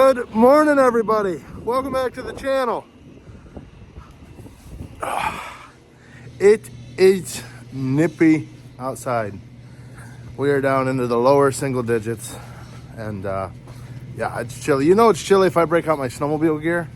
Good morning, everybody. Welcome back to the channel. It is nippy outside. We are down into the lower single digits, and yeah, it's chilly. You know it's chilly if I break out my snowmobile gear.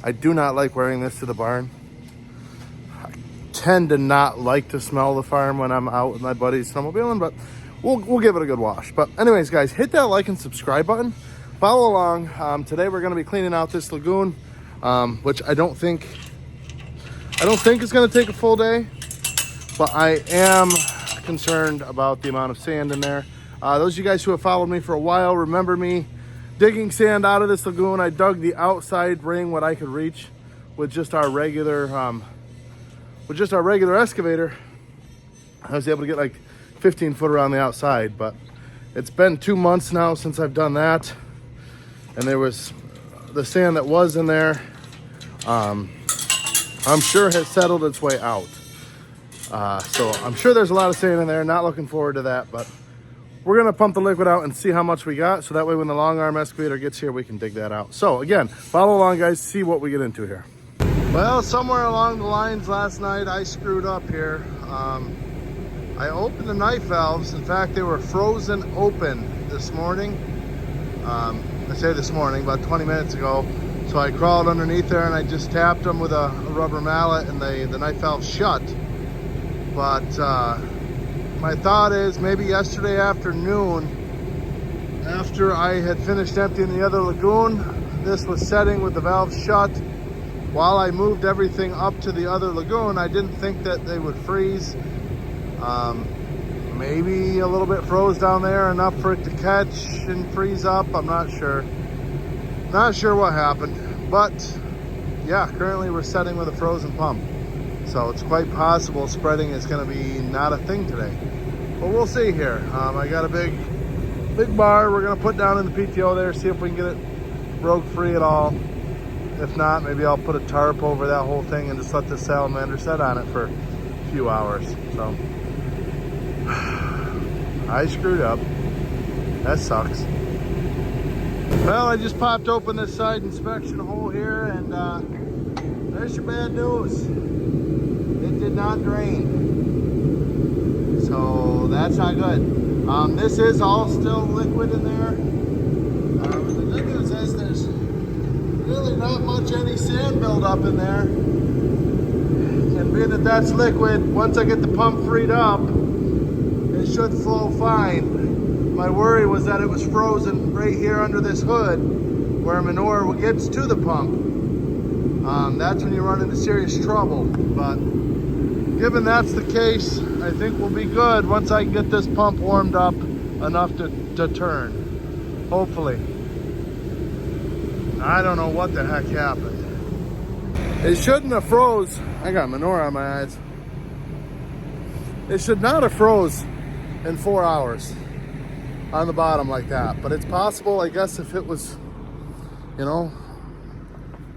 I do not like wearing this to the barn. I tend to not like to smell the farm when I'm out with my buddies snowmobiling, but we'll give it a good wash. But anyways, guys, hit that like and subscribe button. Follow along. Today we're going to be cleaning out this lagoon, which I don't think is going to take a full day, but I am concerned about the amount of sand in there. Those of you guys who have followed me for a while remember me digging sand out of this lagoon. I dug the outside ring, what I could reach, with just our regular excavator. I was able to get like 15 foot around the outside, but it's been 2 months now since I've done that. And there was the sand that was in there, I'm sure has settled its way out. So I'm sure there's a lot of sand in there. Not looking forward to that, but we're gonna pump the liquid out and see how much we got, so that way when the long arm excavator gets here, we can dig that out. So again, follow along, guys, see what we get into here. Well, somewhere along the lines last night, I screwed up here. I opened the knife valves. In fact, they were frozen open this morning. I say this morning, about 20 minutes ago. So I crawled underneath there and I just tapped them with a rubber mallet, and the knife valve shut. But my thought is maybe yesterday afternoon, after I had finished emptying the other lagoon, this was setting with the valve shut. While I moved everything up to the other lagoon, I didn't think that they would freeze. Maybe a little bit froze down there, enough for it to catch and freeze up. I'm not sure. Not sure what happened. But yeah, currently we're setting with a frozen pump. So it's quite possible spreading is going to be not a thing today. But we'll see here. I got a big bar we're going to put down in the PTO there, see if we can get it broke free at all. If not, maybe I'll put a tarp over that whole thing and just let the salamander set on it for a few hours. So I screwed up. That sucks. Well, I just popped open this side inspection hole here, and there's your bad news. It did not drain. So that's not good. This is all still liquid in there. The good news is there's really not much any sand buildup in there. And being that that's liquid, once I get the pump freed up, it should flow fine. My worry was that it was frozen right here under this hood where manure gets to the pump. That's when you run into serious trouble. But given that's the case, I think we'll be good once I get this pump warmed up enough to turn. Hopefully. I don't know what the heck happened. It shouldn't have froze. I got manure on my eyes. It should not have froze in 4 hours on the bottom like that, but it's possible, I guess, if it was,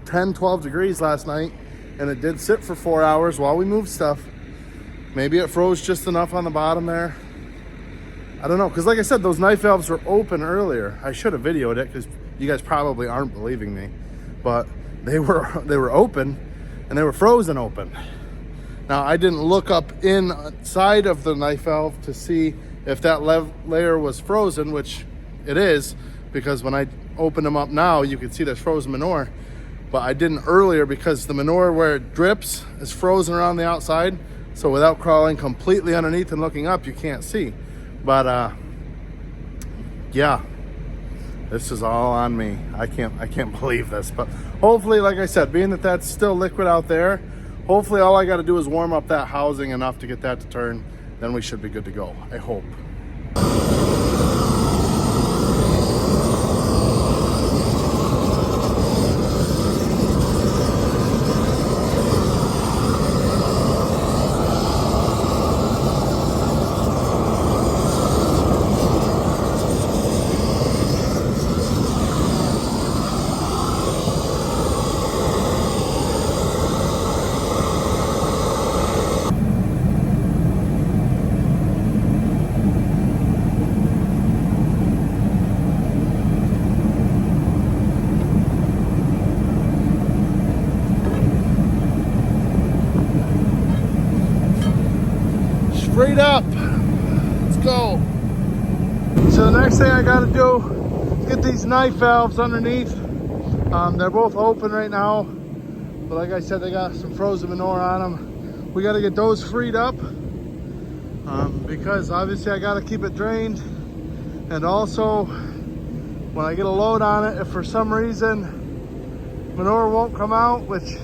10, 12 degrees last night and it did sit for 4 hours while we moved stuff, maybe it froze just enough on the bottom there. I don't know, because like I said, those knife valves were open earlier. I should have videoed it because you guys probably aren't believing me, but they were open and they were frozen open. Now, I didn't look up inside of the knife valve to see if that layer was frozen, which it is, because when I open them up now, you can see there's frozen manure. But I didn't earlier because the manure where it drips is frozen around the outside. So without crawling completely underneath and looking up, you can't see. But yeah, this is all on me. I can't believe this. But hopefully, like I said, being that that's still liquid out there, hopefully all I got to do is warm up that housing enough to get that to turn. Then we should be good to go, I hope. freed up. Let's go. So the next thing I got to do is get these knife valves underneath. They're both open right now, but like I said, they got some frozen manure on them. We got to get those freed up because obviously I got to keep it drained. And also, when I get a load on it, if for some reason manure won't come out, which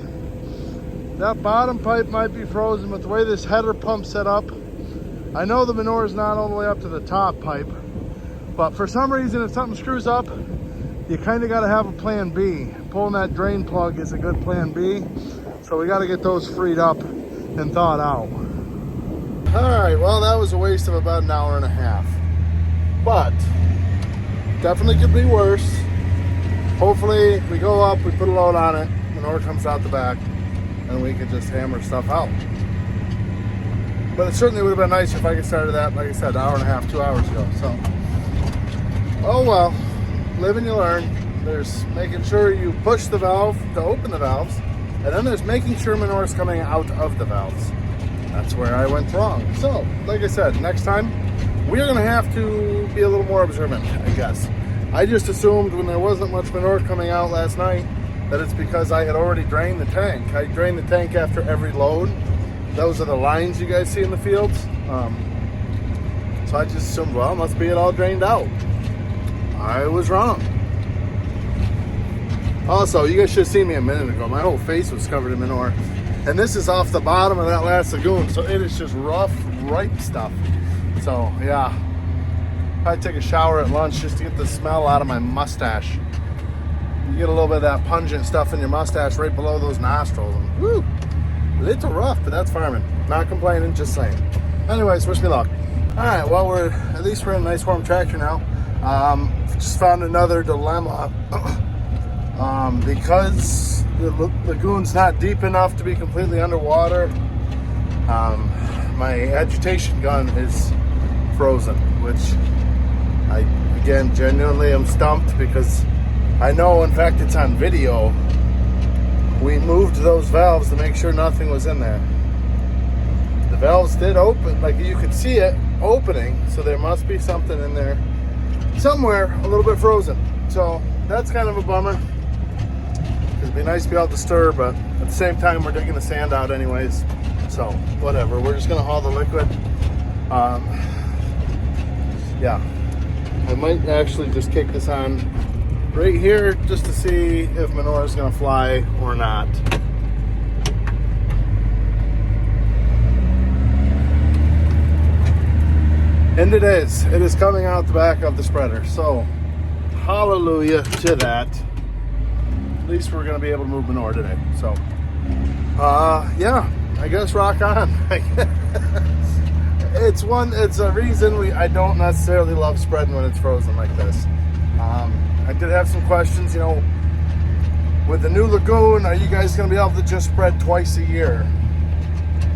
that bottom pipe might be frozen with the way this header pump's set up. I know the manure is not all the way up to the top pipe, but for some reason, if something screws up, you kind of got to have a plan B. Pulling that drain plug is a good plan B. So we got to get those freed up and thawed out. All right, well, that was a waste of about an hour and a half, but definitely could be worse. Hopefully we go up, we put a load on it, manure comes out the back, and we could just hammer stuff out. But it certainly would have been nice if I could start that, like I said, an hour and a half, 2 hours ago. So, oh well, live and you learn. There's making sure you push the valve to open the valves, and then there's making sure manure is coming out of the valves. That's where I went wrong. So, like I said, next time, we're gonna have to be a little more observant, I guess. I just assumed when there wasn't much manure coming out last night, that it's because I had already drained the tank. I drained the tank after every load. Those are the lines you guys see in the fields. So I just assumed, well, it must be it all drained out. I was wrong. Also, you guys should have seen me a minute ago. My whole face was covered in manure. And this is off the bottom of that last lagoon, so it is just rough, ripe stuff. So, yeah. I'd take a shower at lunch just to get the smell out of my mustache. You get a little bit of that pungent stuff in your mustache right below those nostrils. And, woo, a little rough, but that's farming. Not complaining, just saying. Anyways, wish me luck. All right, well, at least we're in a nice warm tractor now. Just found another dilemma. Because the lagoon's not deep enough to be completely underwater, my agitation gun is frozen, which I, again, genuinely am stumped because I know, in fact, it's on video. We moved those valves to make sure nothing was in there. The valves did open, like you could see it opening, so there must be something in there somewhere a little bit frozen. So that's kind of a bummer. It'd be nice to be able to stir, but at the same time, we're digging the sand out anyways. So whatever, we're just gonna haul the liquid. Yeah, I might actually just kick this on right here just to see if manure is gonna fly or not. And it is coming out the back of the spreader. So hallelujah to that. At least we're gonna be able to move manure today. So yeah, I guess rock on. It's a reason I don't necessarily love spreading when it's frozen like this. I did have some questions, you know, with the new lagoon, are you guys gonna be able to just spread twice a year?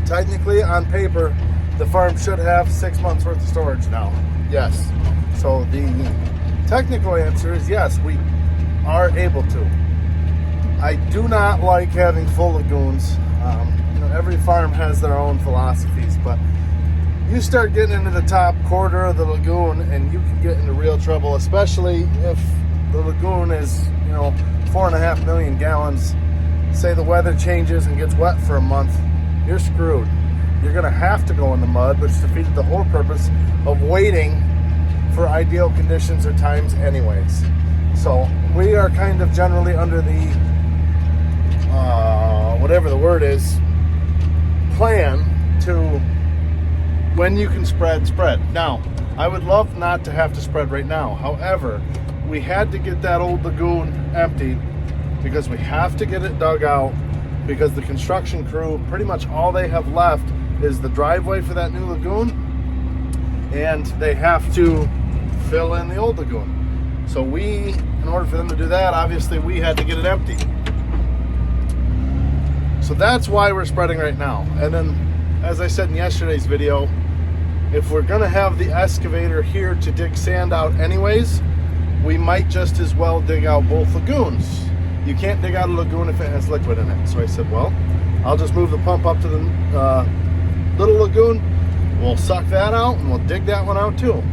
Technically, on paper, the farm should have 6 months worth of storage now. Yes. So the technical answer is yes, we are able to. I do not like having full lagoons. You know, every farm has their own philosophies, but you start getting into the top quarter of the lagoon and you can get into real trouble, especially if the lagoon is, you know, 4.5 million gallons. Say the weather changes and gets wet for a month, you're screwed. You're gonna have to go in the mud, which defeated the whole purpose of waiting for ideal conditions or times anyways. So we are kind of generally under the, whatever the word is, plan to when you can spread. Now, I would love not to have to spread right now. However, we had to get that old lagoon emptied because we have to get it dug out because the construction crew, pretty much all they have left is the driveway for that new lagoon, and they have to fill in the old lagoon. So we, in order for them to do that, obviously we had to get it empty. So that's why we're spreading right now. And then, as I said in yesterday's video, if we're gonna have the excavator here to dig sand out anyways, we might just as well dig out both lagoons. You can't dig out a lagoon if it has liquid in it. So I said, well, I'll just move the pump up to the little lagoon, we'll suck that out and we'll dig that one out too.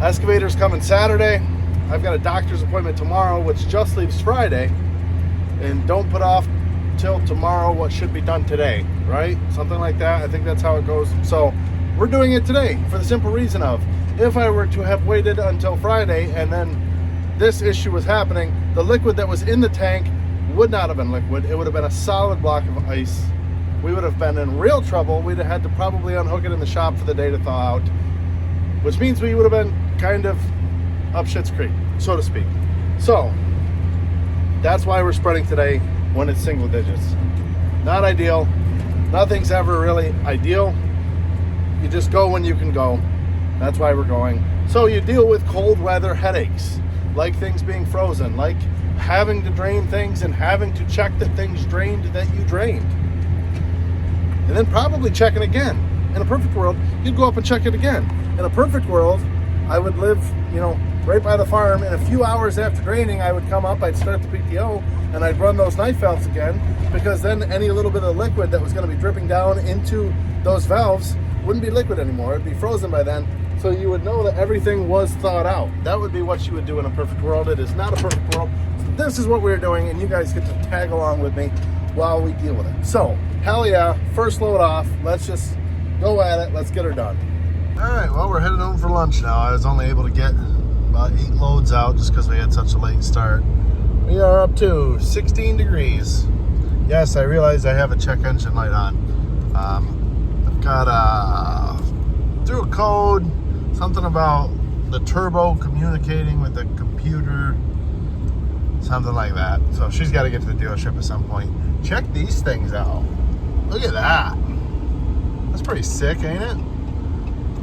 Excavator's coming Saturday. I've got a doctor's appointment tomorrow, which just leaves Friday. And don't put off till tomorrow what should be done today, right? Something like that. I think that's how it goes. So we're doing it today for the simple reason of, if I were to have waited until Friday and then this issue was happening, the liquid that was in the tank would not have been liquid. It would have been a solid block of ice. We would have been in real trouble. We'd have had to probably unhook it in the shop for the day to thaw out, which means we would have been kind of up Shit's Creek, so to speak. So that's why we're spreading today when it's single digits. Not ideal. Nothing's ever really ideal. You just go when you can go. That's why we're going. So you deal with cold weather headaches, like things being frozen, like having to drain things and having to check that things drained that you drained. And then probably checking again. In a perfect world, you'd go up and check it again. In a perfect world, I would live, right by the farm. In a few hours after draining, I would come up, I'd start the PTO, and I'd run those knife valves again, because then any little bit of liquid that was going to be dripping down into those valves wouldn't be liquid anymore. It'd be frozen by then. So you would know that everything was thawed out. That would be what you would do in a perfect world. It is not a perfect world. So this is what we're doing, and you guys get to tag along with me while we deal with it. So, hell yeah, first load off. Let's just go at it. Let's get her done. All right, well, we're headed home for lunch now. I was only able to get about 8 loads out just because we had such a late start. We are up to 16 degrees. Yes, I realize I have a check engine light on. I've got through a code, something about the turbo communicating with the computer, something like that. So she's got to get to the dealership at some point. Check these things out. Look at that. That's pretty sick, ain't it?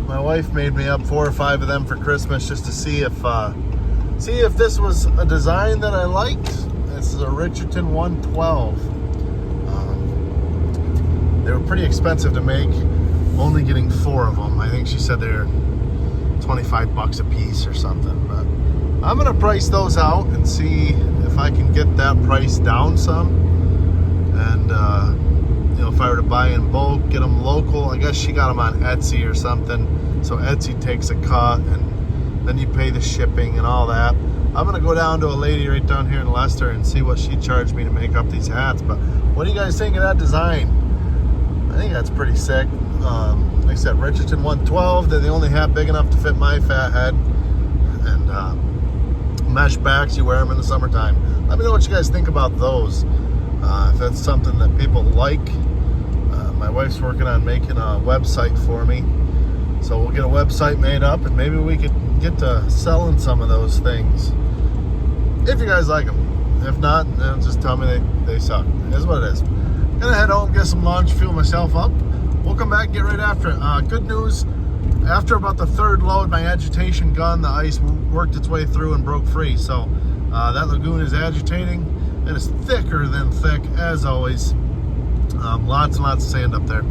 My wife made me up 4 or 5 of them for Christmas just to see if this was a design that I liked. This is a Richardson 112. They were pretty expensive to make. Only getting 4 of them. I think she said they're $25 a piece or something. But I'm gonna price those out and see if I can get that price down some. And if I were to buy in bulk, get them local. I guess she got them on Etsy or something. So Etsy takes a cut, and then you pay the shipping and all that. I'm gonna go down to a lady right down here in Leicester and see what she charged me to make up these hats. But what do you guys think of that design? I think that's pretty sick. Like I said, Richardson 112. They're the only hat big enough to fit my fat head. And mesh backs, you wear them in the summertime. Let me know what you guys think about those. If that's something that people like. My wife's working on making a website for me. So we'll get a website made up, and maybe we could get to selling some of those things. If you guys like them. If not, then just tell me they suck. It is what it is. Gonna head home, get some lunch, fuel myself up. We'll come back and get right after it. Good news, after about the 3rd load, my agitation gun, the ice worked its way through and broke free. So that lagoon is agitating, and it's thicker than thick, as always. Lots and lots of sand up there.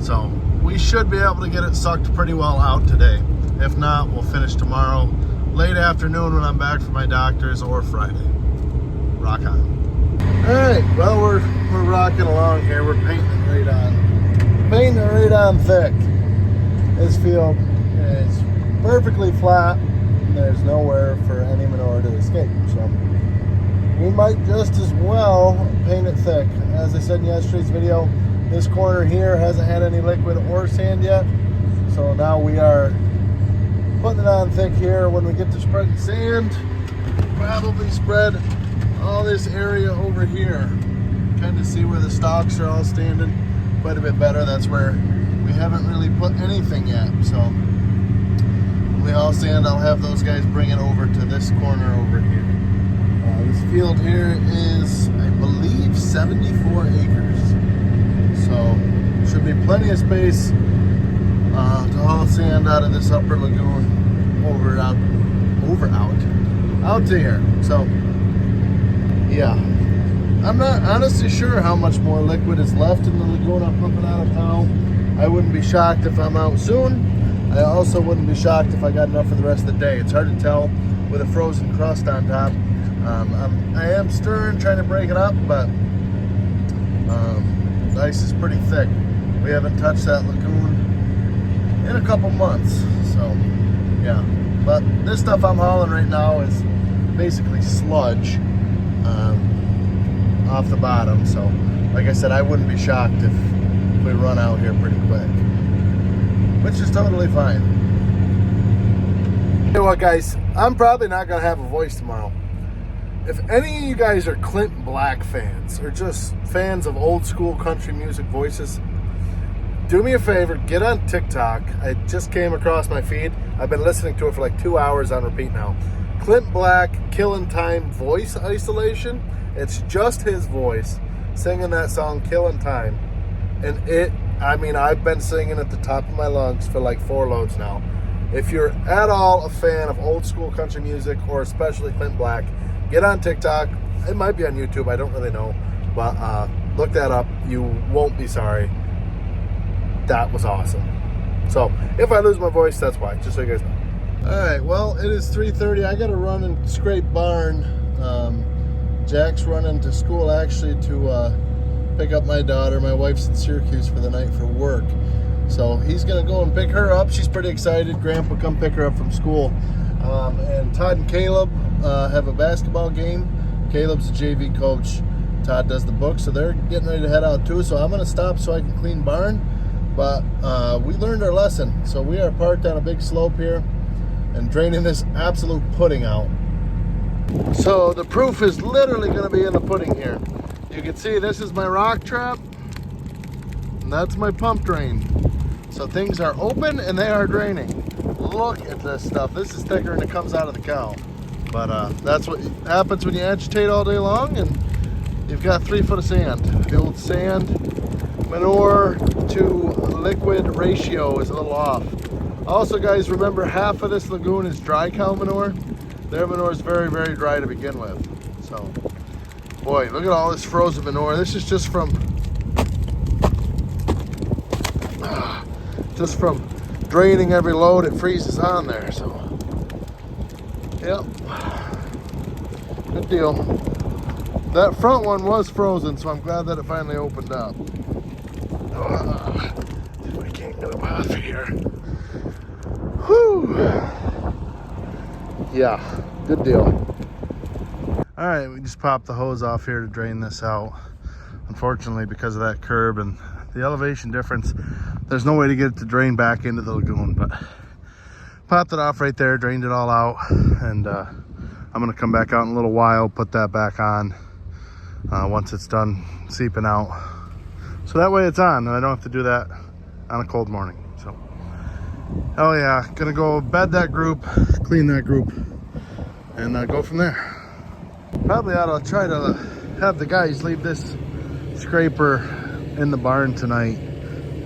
So we should be able to get it sucked pretty well out today. If not, we'll finish tomorrow, late afternoon when I'm back from my doctor's, or Friday. Rock on. All right, well, we're rocking along here. We're painting it right on thick. This field is perfectly flat, and there's nowhere for any manure to escape. So we might just as well paint it thick. As I said in yesterday's video, this corner here hasn't had any liquid or sand yet. So now we are putting it on thick here. When we get to spreading sand, probably spread all this area over here. Kind of see where the stalks are all standing quite a bit better. That's where we haven't really put anything yet. So when we all sand, I'll have those guys bring it over to this corner over here. This field here is, I believe, 74 acres. So should be plenty of space to haul sand out of this upper lagoon out to here. So yeah, I'm not honestly sure how much more liquid is left in the lagoon I'm pumping out of now. I wouldn't be shocked if I'm out soon. I also wouldn't be shocked if I got enough for the rest of the day. It's hard to tell with a frozen crust on top. I am stirring, trying to break it up, but the ice is pretty thick. We haven't touched that lagoon in a couple months. So yeah, but this stuff I'm hauling right now is basically sludge off the bottom. So like I said, I wouldn't be shocked if we run out here pretty quick, which is totally fine. You know what, guys, I'm probably not gonna have a voice tomorrow. If any of you guys are Clint Black fans or just fans of old school country music voices, do me a favor, get on TikTok. I just came across my feed. I've been listening to it for like 2 hours on repeat now. Clint Black, Killin' Time voice isolation. It's just his voice singing that song, Killin' Time. And I've been singing at the top of my lungs for like 4 loads now. If you're at all a fan of old school country music, or especially Clint Black, get on TikTok. It might be on YouTube, I don't really know. But look that up. You won't be sorry. That was awesome. So if I lose my voice, that's why, just so you guys know. All right, well, it is 3:30. I got to run and scrape barn. Jack's running to school actually to pick up my daughter. My wife's in Syracuse for the night for work. So he's going to go and pick her up. She's pretty excited. Grandpa come pick her up from school. And Todd and Caleb have a basketball game. Caleb's the JV coach. Todd does the book, so they're getting ready to head out too. So I'm going to stop so I can clean barn. But we learned our lesson. So we are parked on a big slope here and draining this absolute pudding out. So the proof is literally going to be in the pudding here. You can see this is my rock trap, and that's my pump drain. So things are open and they are draining. Look at this stuff. This is thicker than it comes out of the cow. But that's what happens when you agitate all day long and you've got 3 foot of sand. The old sand manure to liquid ratio is a little off. Also, guys, remember half of this lagoon is dry cow manure. Their manure is very, very dry to begin with. So, boy, look at all this frozen manure. This is just from draining every load. It freezes on there. So, yep, good deal. That front one was frozen, so I'm glad that it finally opened up. I can't get up out of here. Whew. Yeah, good deal. All right, we just popped the hose off here to drain this out. Unfortunately, because of that curb and the elevation difference, there's no way to get it to drain back into the lagoon, but popped it off right there, drained it all out, and I'm gonna come back out in a little while, put that back on once it's done seeping out. So that way it's on and I don't have to do that on a cold morning. So, oh yeah, gonna go bed that group, clean that group, and go from there. Probably ought to try to have the guys leave this scraper in the barn tonight.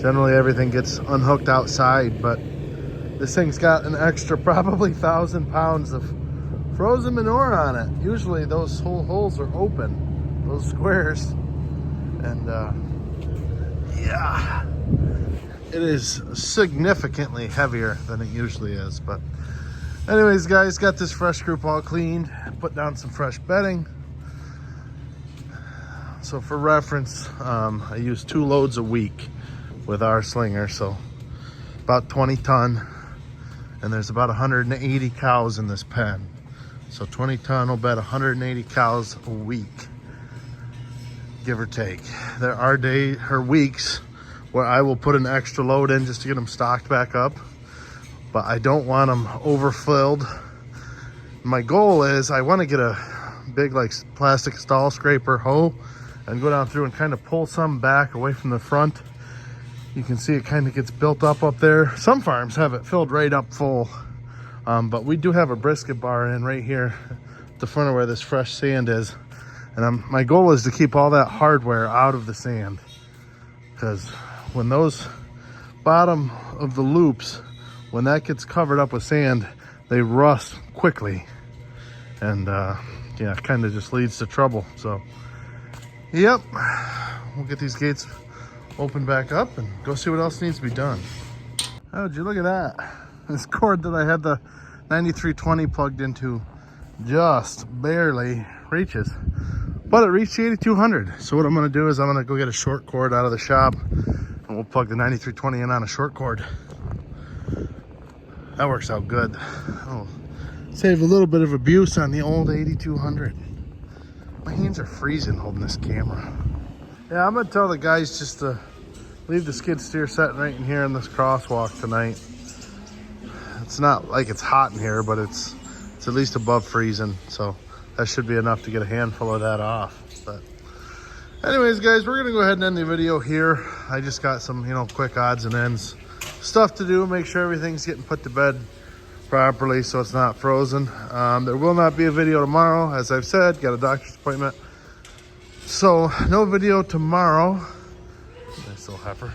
Generally everything gets unhooked outside, but this thing's got an extra probably 1,000 pounds of frozen manure on it. Usually those whole holes are open, those squares, and yeah, it is significantly heavier than it usually is. But anyways, guys, got this fresh group all cleaned, put down some fresh bedding. So for reference, I use 2 loads a week with our slinger, so about 20 ton, and there's about 180 cows in this pen. So 20 ton will bed 180 cows a week, give or take. There are days or weeks where I will put an extra load in just to get them stocked back up, but I don't want them overfilled. My goal is I want to get a big like plastic stall scraper hoe and go down through and kind of pull some back away from the front. You can see it kind of gets built up there. Some farms have it filled right up full, but we do have a brisket bar in right here at the front of where this fresh sand is. And my goal is to keep all that hardware out of the sand, because when those bottom of the loops, when that gets covered up with sand, they rust quickly. And yeah, it kind of just leads to trouble. So, yep, we'll get these gates open back up and go see what else needs to be done. Oh, would you look at that? This cord that I had the 9320 plugged into just barely reaches, but it reached 8200. So what I'm gonna do is I'm gonna go get a short cord out of the shop and we'll plug the 9320 in on a short cord. That works out good. Oh, save a little bit of abuse on the old 8200. My hands are freezing holding this camera. Yeah, I'm gonna tell the guys just to leave the skid steer sitting right in here in this crosswalk tonight. It's not like it's hot in here, but it's at least above freezing, so that should be enough to get a handful of that off. But anyways, guys, we're gonna go ahead and end the video here. I just got some, quick odds and ends stuff to do, make sure everything's getting put to bed properly so it's not frozen. There will not be a video tomorrow, as I've said, got a doctor's appointment. So no video tomorrow. Nice little heifer.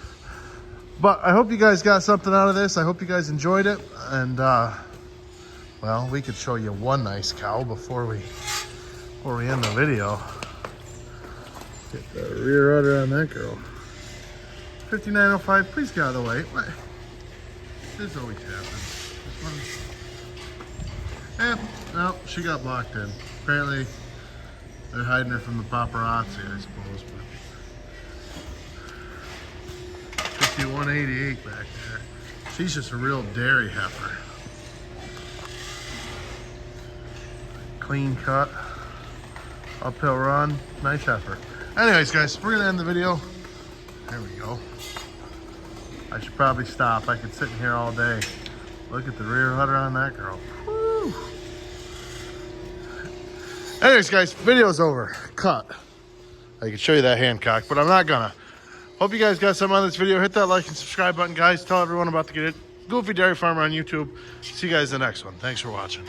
But I hope you guys got something out of this. I hope you guys enjoyed it. And well, we could show you one nice cow before we end the video. Get the rear udder on that girl. 5905, please get out of the way. This always happens. No, she got blocked in. Apparently, they're hiding her from the paparazzi, I suppose. But 5188 back there. She's just a real dairy heifer. Clean cut. Uphill run. Nice heifer. Anyways, guys, we're going to end the video. There we go. I should probably stop. I could sit in here all day. Look at the rear udder on that girl. Woo. Anyways, guys, video's over. Cut. I can show you that Hancock, but I'm not gonna. Hope you guys got something on this video. Hit that like and subscribe button, guys. Tell everyone about the Goofy Dairy Farmer on YouTube. See you guys in the next one. Thanks for watching.